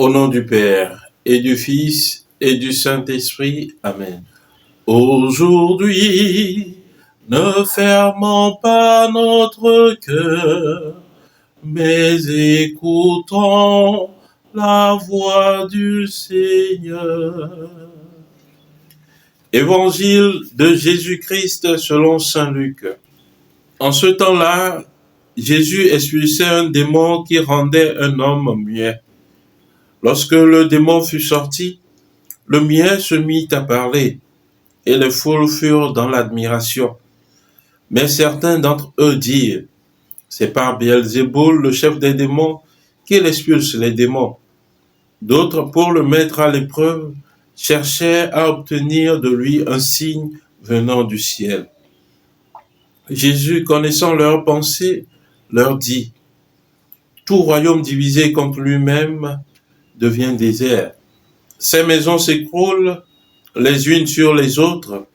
Au nom du Père, et du Fils, et du Saint-Esprit. Amen. Aujourd'hui, ne fermons pas notre cœur, mais écoutons la voix du Seigneur. Évangile de Jésus-Christ selon saint Luc. En ce temps-là, Jésus expulsait un démon qui rendait un homme muet. Lorsque le démon fut sorti, le muet se mit à parler, et les foules furent dans l'admiration. Mais certains d'entre eux dirent, c'est par Beelzéboul, le chef des démons, qu'il expulse les démons. D'autres, pour le mettre à l'épreuve, cherchaient à obtenir de lui un signe venant du ciel. Jésus, connaissant leurs pensées, leur dit, tout royaume divisé contre lui-même devient désert. Ces maisons s'écroulent les unes sur les autres.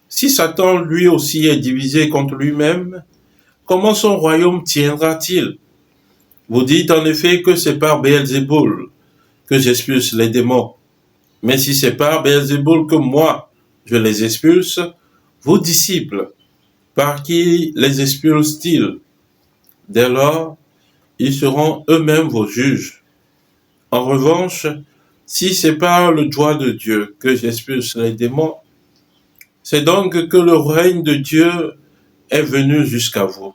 Si Satan lui aussi est divisé contre lui-même, comment son royaume tiendra-t-il? Vous dites en effet que c'est par Beelzéboul que j'expulse les démons. Mais si c'est par Beelzéboul que moi je les expulse, vos disciples, par qui les expulsent-ils? Dès lors, ils seront eux-mêmes vos juges. En revanche, si c'est par le doigt de Dieu que j'expulse les démons, c'est donc que le règne de Dieu est venu jusqu'à vous.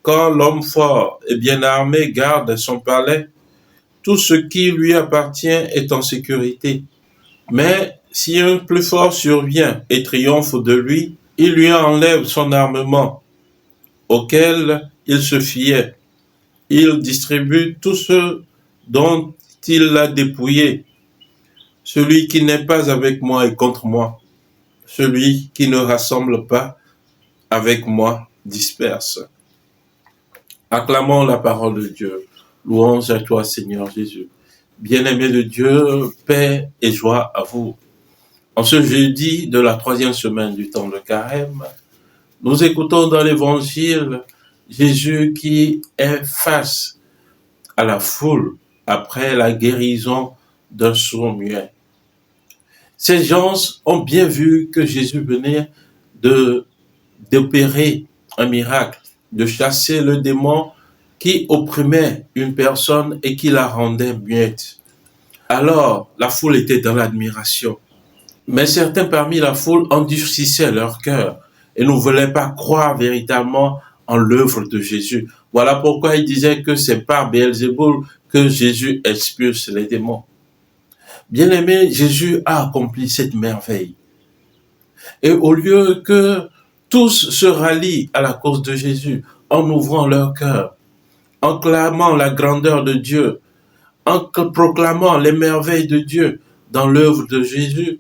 Quand l'homme fort et bien armé garde son palais, tout ce qui lui appartient est en sécurité. Mais si un plus fort survient et triomphe de lui, il lui enlève son armement auquel il se fiait. Il distribue tout ce dont il l'a dépouillé. Celui qui n'est pas avec moi est contre moi. Celui qui ne rassemble pas avec moi disperse. Acclamons la parole de Dieu. Louange à toi, Seigneur Jésus. Bien-aimé de Dieu, paix et joie à vous. En ce jeudi de la 3e semaine du temps de Carême, nous écoutons dans l'Évangile Jésus qui est face à la foule après la guérison d'un sourd-muet. Ces gens ont bien vu que Jésus venait d'opérer un miracle, de chasser le démon qui opprimait une personne et qui la rendait muette. Alors, la foule était dans l'admiration. Mais certains parmi la foule endurcissaient leur cœur et ne voulaient pas croire véritablement en l'œuvre de Jésus. Voilà pourquoi ils disaient que c'est par Beelzéboul que Jésus expulse les démons. Bien-aimé, Jésus a accompli cette merveille. Et au lieu que tous se rallient à la cause de Jésus en ouvrant leur cœur, en clamant la grandeur de Dieu, en proclamant les merveilles de Dieu dans l'œuvre de Jésus,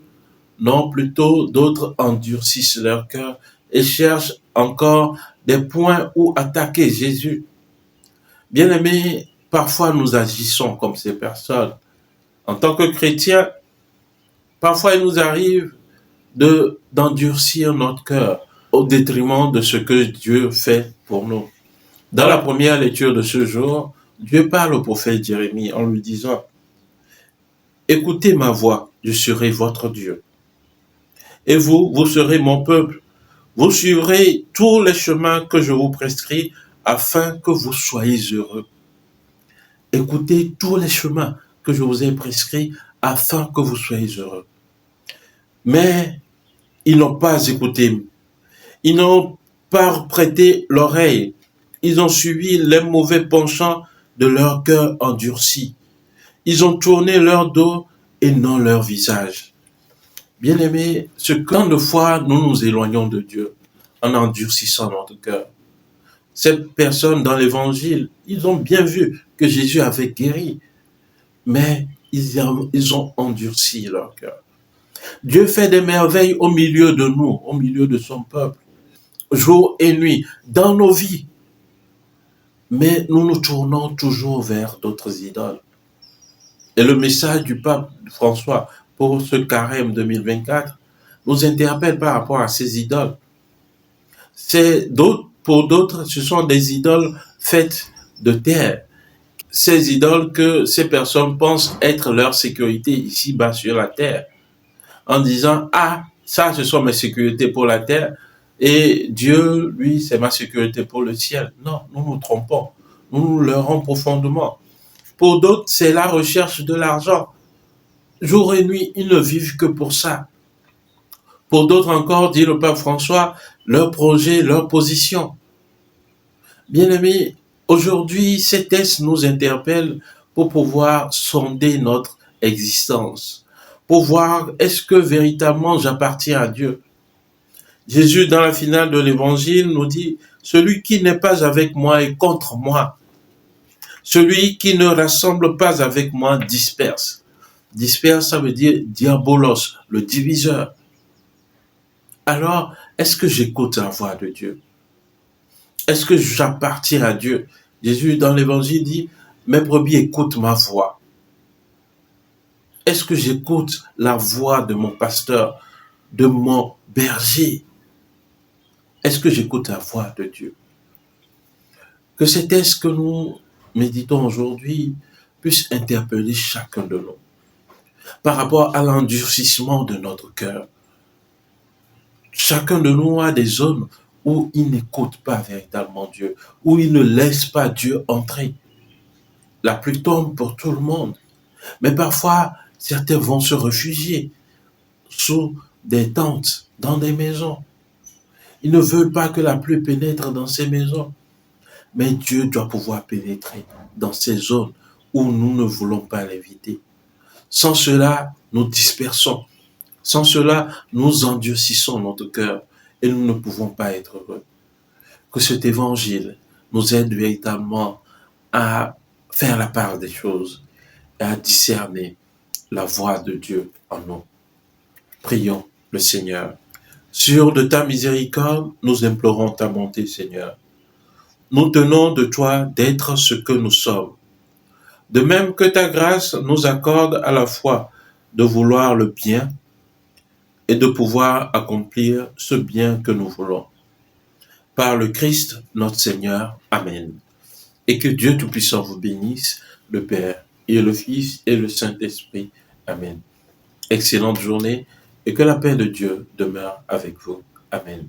non, plutôt d'autres endurcissent leur cœur et cherchent encore des points où attaquer Jésus. Bien-aimés, parfois nous agissons comme ces personnes. En tant que chrétiens, parfois il nous arrive d'endurcir notre cœur au détriment de ce que Dieu fait pour nous. Dans la première lecture de ce jour, Dieu parle au prophète Jérémie en lui disant « Écoutez ma voix, je serai votre Dieu. Et vous serez mon peuple. Vous suivrez tous les chemins que je vous prescris afin que vous soyez heureux. » Écoutez tous les chemins que je vous ai prescrits afin que vous soyez heureux. Mais ils n'ont pas écouté. Ils n'ont pas prêté l'oreille. Ils ont suivi les mauvais penchants de leur cœur endurci. Ils ont tourné leur dos et non leur visage. Bien-aimés, ce tant de fois nous nous éloignons de Dieu en endurcissant notre cœur. Ces personnes dans l'évangile, ils ont bien vu que Jésus avait guéri, mais ils ont endurci leur cœur. Dieu fait des merveilles au milieu de nous, au milieu de son peuple, jour et nuit, dans nos vies. Mais nous nous tournons toujours vers d'autres idoles. Et le message du pape François pour ce carême 2024 nous interpelle par rapport à ces idoles. Pour d'autres, ce sont des idoles faites de terre. ces idoles que ces personnes pensent être leur sécurité ici-bas sur la terre, en disant, ah, ça, ce sont mes sécurités pour la terre, et Dieu, lui, c'est ma sécurité pour le ciel. Non, nous nous trompons. Nous nous leurrons profondément. Pour d'autres, c'est la recherche de l'argent. Jour et nuit, ils ne vivent que pour ça. Pour d'autres encore, dit le pape François, leur projet, leur position. Bien-aimés, aujourd'hui, ces tests nous interpellent pour pouvoir sonder notre existence, pour voir est-ce que véritablement j'appartiens à Dieu. Jésus, dans la finale de l'évangile, nous dit, celui qui n'est pas avec moi est contre moi. Celui qui ne rassemble pas avec moi disperse. Disperse, ça veut dire diabolos, le diviseur. Alors, est-ce que j'écoute la voix de Dieu? Est-ce que j'appartiens à Dieu? Jésus, dans l'évangile, dit, mes brebis écoutent ma voix. Est-ce que j'écoute la voix de mon pasteur, de mon berger? Est-ce que j'écoute la voix de Dieu? Que ces textes que nous méditons aujourd'hui puissent interpeller chacun de nous par rapport à l'endurcissement de notre cœur. Chacun de nous a des zones où il n'écoute pas véritablement Dieu, où il ne laisse pas Dieu entrer. La pluie tombe pour tout le monde, mais parfois, certains vont se réfugier sous des tentes, dans des maisons. Ils ne veulent pas que la pluie pénètre dans ces maisons. Mais Dieu doit pouvoir pénétrer dans ces zones où nous ne voulons pas l'éviter. Sans cela, nous dispersons. Sans cela, nous endurcissons notre cœur et nous ne pouvons pas être heureux. Que cet évangile nous aide véritablement à faire la part des choses et à discerner la voix de Dieu en nous. Prions le Seigneur. Sur de ta miséricorde, nous implorons ta bonté, Seigneur. Nous tenons de toi d'être ce que nous sommes. De même que ta grâce nous accorde à la fois de vouloir le bien et de pouvoir accomplir ce bien que nous voulons. Par le Christ, notre Seigneur. Amen. Et que Dieu Tout-Puissant vous bénisse, le Père et le Fils et le Saint-Esprit. Amen. Excellente journée et que la paix de Dieu demeure avec vous. Amen.